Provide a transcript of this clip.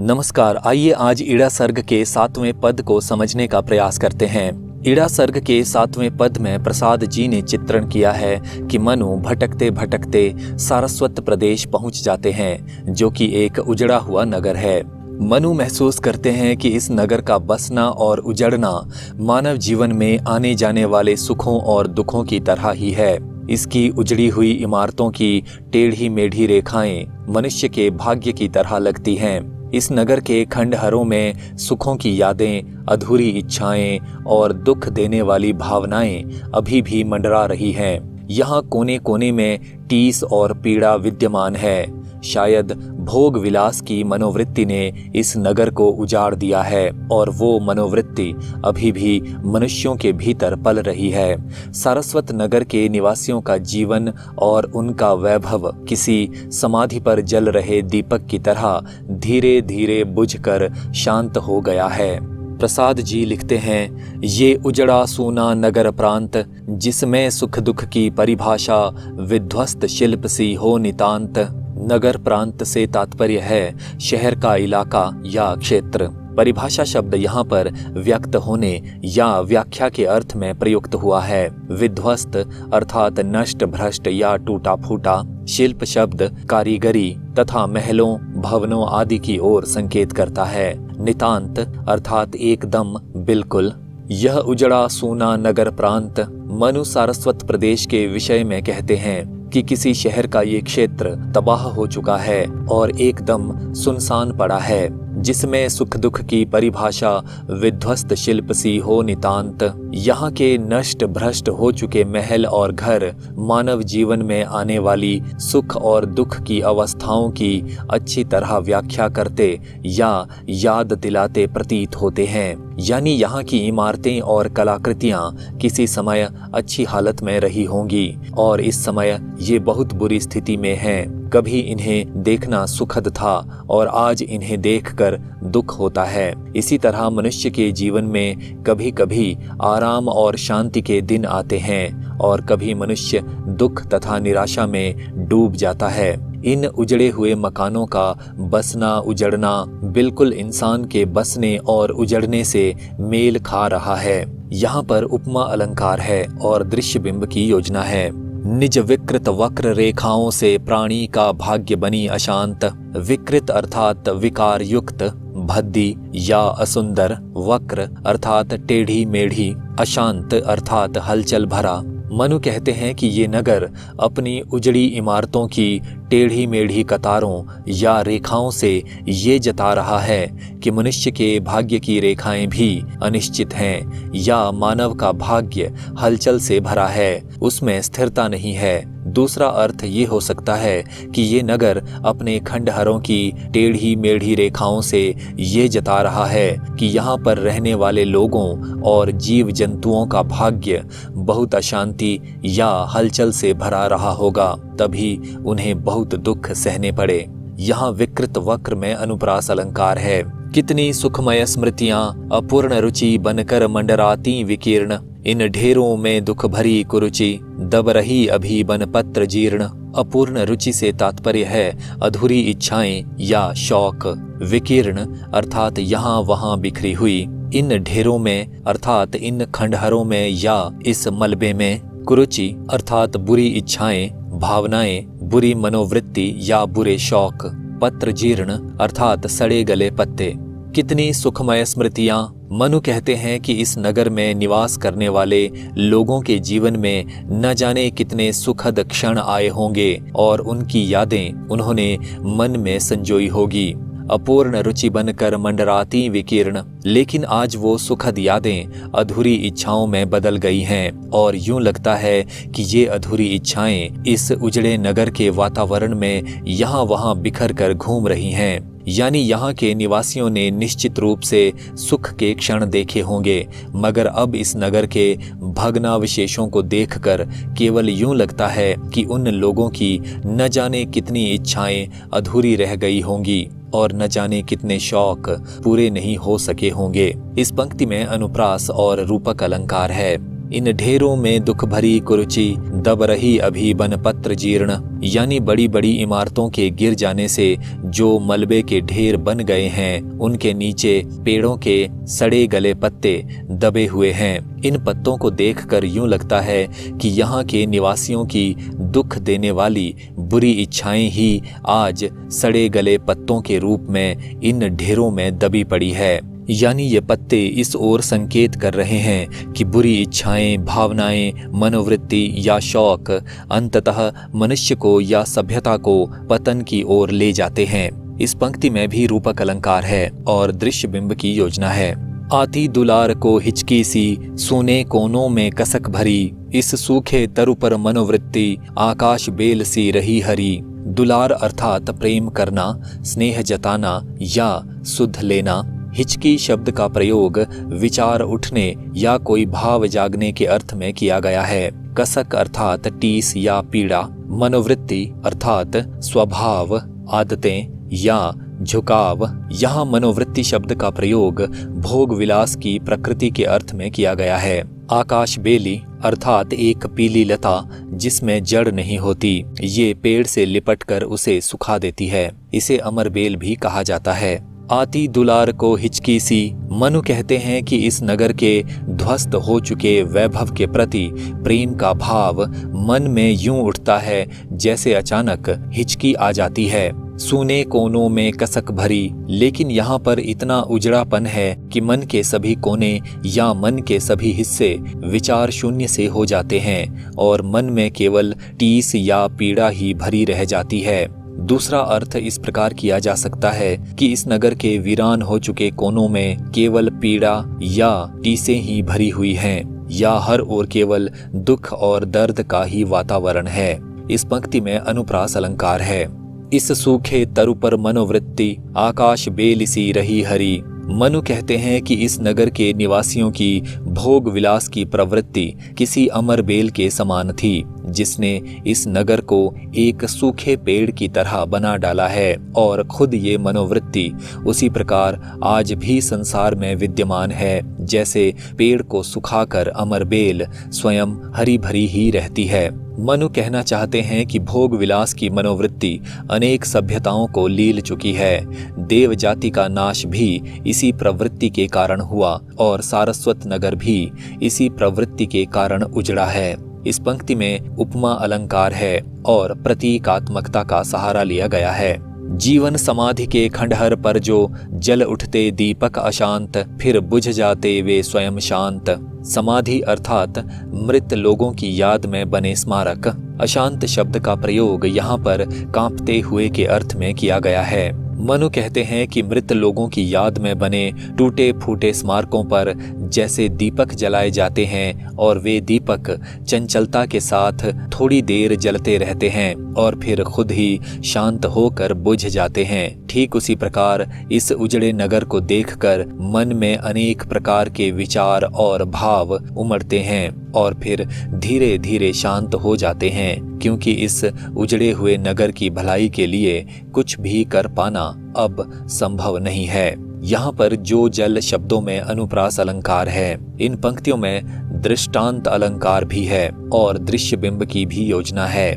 नमस्कार, आइए आज इड़ा सर्ग के 7वें पद को समझने का प्रयास करते हैं। इड़ा सर्ग के 7वें पद में प्रसाद जी ने चित्रण किया है कि मनु भटकते भटकते सारस्वत प्रदेश पहुंच जाते हैं, जो कि एक उजड़ा हुआ नगर है। मनु महसूस करते हैं कि इस नगर का बसना और उजड़ना मानव जीवन में आने जाने वाले सुखों और दुखों की तरह ही है। इसकी उजड़ी हुई इमारतों की टेढ़ी मेढ़ी रेखाएं मनुष्य के भाग्य की तरह लगती हैं। इस नगर के खंडहरों में सुखों की यादें, अधूरी इच्छाएं और दुख देने वाली भावनाएं अभी भी मंडरा रही हैं। यहाँ कोने कोने में टीस और पीड़ा विद्यमान है। शायद भोग विलास की मनोवृत्ति ने इस नगर को उजाड़ दिया है और वो मनोवृत्ति अभी भी मनुष्यों के भीतर पल रही है। सारस्वत नगर के निवासियों का जीवन और उनका वैभव किसी समाधि पर जल रहे दीपक की तरह धीरे धीरे बुझकर शांत हो गया है। प्रसाद जी लिखते हैं, ये उजड़ा सूना नगर प्रांत जिसमें सुख दुख की परिभाषा विध्वस्त शिल्प सी हो नितांत। नगर प्रांत से तात्पर्य है शहर का इलाका या क्षेत्र। परिभाषा शब्द यहाँ पर व्यक्त होने या व्याख्या के अर्थ में प्रयुक्त हुआ है। विध्वस्त अर्थात नष्ट भ्रष्ट या टूटा फूटा। शिल्प शब्द कारीगरी तथा महलों भवनों आदि की ओर संकेत करता है। नितांत अर्थात एकदम बिल्कुल। यह उजड़ा सूना नगर प्रांत मनु सारस्वत प्रदेश के विषय में कहते हैं कि किसी शहर का ये क्षेत्र तबाह हो चुका है और एकदम सुनसान पड़ा है, जिसमें सुख दुख की परिभाषा विध्वस्त शिल्प सी हो नितांत। यहाँ के नष्ट भ्रष्ट हो चुके महल और घर मानव जीवन में आने वाली सुख और दुख की अवस्थाओं की अच्छी तरह व्याख्या करते या याद दिलाते प्रतीत होते हैं। यानी यहाँ की इमारतें और कलाकृतियाँ किसी समय अच्छी हालत में रही होंगी और इस समय ये बहुत बुरी स्थिति में हैं। कभी इन्हें देखना सुखद था और आज इन्हें देखकर दुख होता है। इसी तरह मनुष्य के जीवन में कभी कभी आराम और शांति के दिन आते हैं और कभी मनुष्य दुख तथा निराशा में डूब जाता है। इन उजड़े हुए मकानों का बसना उजड़ना बिल्कुल इंसान के बसने और उजड़ने से मेल खा रहा है। यहाँ पर उपमा अलंकार है और दृश्य बिंब की योजना है। निज विकृत वक्र रेखाओं से प्राणी का भाग्य बनी अशांत। विकृत अर्थात विकार युक्त, भद्दी या असुंदर, वक्र अर्थात टेढ़ी मेढ़ी, अशांत अर्थात हलचल भरा। मनु कहते हैं कि ये नगर अपनी उजड़ी इमारतों की टेढ़ी मेढ़ी कतारों या रेखाओं से ये जता रहा है कि मनुष्य के भाग्य की रेखाएं भी अनिश्चित हैं या मानव का भाग्य हलचल से भरा है, उसमें स्थिरता नहीं है। दूसरा अर्थ ये हो सकता है कि ये नगर अपने खंडहरों की टेढ़ी मेढ़ी रेखाओं से ये जता रहा है कि यहाँ पर रहने वाले लोगों और जीव जंतुओं का भाग्य बहुत अशांति या हलचल से भरा रहा होगा, तभी उन्हें बहुत दुख सहने पड़े। यहाँ विकृत वक्र में अनुप्रास अलंकार है। कितनी सुखमय स्मृतियां अपूर्ण रुचि बनकर मंडराती विकीर्ण। इन ढेरों में दुख भरी कुरुचि दब रही अभी बन पत्र जीर्ण। अपूर्ण रुचि से तात्पर्य है अधूरी इच्छाएं या शौक। विकीर्ण अर्थात यहाँ वहाँ बिखरी हुई। इन ढेरों में अर्थात इन खंडहरों में या इस मलबे में। कुरुचि अर्थात बुरी इच्छाएं, भावनाएं, बुरी मनोवृत्ति या बुरे शौक। पत्र जीर्ण अर्थात सड़े गले पत्ते। कितनी सुखमय स्मृतियां। मनु कहते हैं कि इस नगर में निवास करने वाले लोगों के जीवन में न जाने कितने सुखद क्षण आए होंगे और उनकी यादें उन्होंने मन में संजोई होगी। अपूर्ण रुचि बनकर मंडराती विकीर्ण। लेकिन आज वो सुखद यादें अधूरी इच्छाओं में बदल गई हैं और यूं लगता है कि ये अधूरी इच्छाएं इस उजड़े नगर के वातावरण में यहाँ वहाँ बिखर कर घूम रही हैं। यानी यहाँ के निवासियों ने निश्चित रूप से सुख के क्षण देखे होंगे, मगर अब इस नगर के भग्नावशेषों को देखकर केवल यूं लगता है कि उन लोगों की न जाने कितनी इच्छाएं अधूरी रह गई होंगी और न जाने कितने शौक पूरे नहीं हो सके होंगे। इस पंक्ति में अनुप्रास और रूपक अलंकार है। इन ढेरों में दुख भरी कुरुचि, दब रही अभी बन पत्र जीर्ण। यानी बड़ी बड़ी इमारतों के गिर जाने से जो मलबे के ढेर बन गए हैं, उनके नीचे पेड़ों के सड़े गले पत्ते दबे हुए हैं। इन पत्तों को देखकर यूं लगता है कि यहाँ के निवासियों की दुख देने वाली बुरी इच्छाएं ही आज सड़े गले पत्तों के रूप में इन ढेरों में दबी पड़ी है। यानी ये पत्ते इस ओर संकेत कर रहे हैं कि बुरी इच्छाएं, भावनाएं, मनोवृत्ति या शौक अंततः मनुष्य को या सभ्यता को पतन की ओर ले जाते हैं। इस पंक्ति में भी रूपक अलंकार है और दृश्य बिंब की योजना है। आती दुलार को हिचकी सी, सूने कोनों में कसक भरी, इस सूखे तरु पर मनोवृत्ति, आकाश बेल सी रही हरी। दुलार अर्थात प्रेम करना, स्नेह जताना या सुध लेना। हिचकी शब्द का प्रयोग विचार उठने या कोई भाव जागने के अर्थ में किया गया है। कसक अर्थात टीस या पीड़ा। मनोवृत्ति अर्थात स्वभाव, आदतें या झुकाव। यहाँ मनोवृत्ति शब्द का प्रयोग भोग विलास की प्रकृति के अर्थ में किया गया है। आकाश बेली अर्थात एक पीली लता जिसमें जड़ नहीं होती, ये पेड़ से लिपटकर उसे सुखा देती है। इसे अमर बेल भी कहा जाता है। आती दुलार को हिचकी सी। मनु कहते हैं कि इस नगर के ध्वस्त हो चुके वैभव के प्रति प्रेम का भाव मन में यूं उठता है जैसे अचानक हिचकी आ जाती है। सूने कोनों में कसक भरी, लेकिन यहाँ पर इतना उजड़ापन है कि मन के सभी कोने या मन के सभी हिस्से विचार शून्य से हो जाते हैं और मन में केवल टीस या पीड़ा ही भरी रह जाती है। दूसरा अर्थ इस प्रकार किया जा सकता है कि इस नगर के वीरान हो चुके कोनों में केवल पीड़ा या टीसें ही भरी हुई हैं, या हर ओर केवल दुख और दर्द का ही वातावरण है। इस पंक्ति में अनुप्रास अलंकार है। इस सूखे तरु पर मनोवृत्ति, आकाश बेल सी रही हरी। मनु कहते हैं कि इस नगर के निवासियों की भोग विलास की प्रवृत्ति किसी अमर बेल के समान थी, जिसने इस नगर को एक सूखे पेड़ की तरह बना डाला है और खुद ये मनोवृत्ति उसी प्रकार आज भी संसार में विद्यमान है, जैसे पेड़ को सुखाकर अमर बेल स्वयं हरी भरी ही रहती है। मनु कहना चाहते हैं कि भोग विलास की मनोवृत्ति अनेक सभ्यताओं को लील चुकी है। देव जाति का नाश भी इसी प्रवृत्ति के कारण हुआ और सारस्वत नगर भी इसी प्रवृत्ति के कारण उजड़ा है। इस पंक्ति में उपमा अलंकार है और प्रतीकात्मकता का सहारा लिया गया है। जीवन समाधि के खंडहर पर जो जल उठते दीपक अशांत, फिर बुझ जाते वे स्वयं शांत। समाधि अर्थात मृत लोगों की याद में बने स्मारक। अशांत शब्द का प्रयोग यहाँ पर कांपते हुए के अर्थ में किया गया है। मनु कहते हैं कि मृत लोगों की याद में बने टूटे फूटे स्मारकों पर जैसे दीपक जलाए जाते हैं और वे दीपक चंचलता के साथ थोड़ी देर जलते रहते हैं और फिर खुद ही शांत होकर बुझ जाते हैं, ठीक उसी प्रकार इस उजड़े नगर को देखकर मन में अनेक प्रकार के विचार और भाव उमड़ते हैं और फिर धीरे धीरे शांत हो जाते हैं, क्योंकि इस उजड़े हुए नगर की भलाई के लिए कुछ भी कर पाना अब संभव नहीं है। यहाँ पर जो जल शब्दों में अनुप्रास अलंकार है, इन पंक्तियों में दृष्टांत अलंकार भी है और दृश्य बिंब की भी योजना है।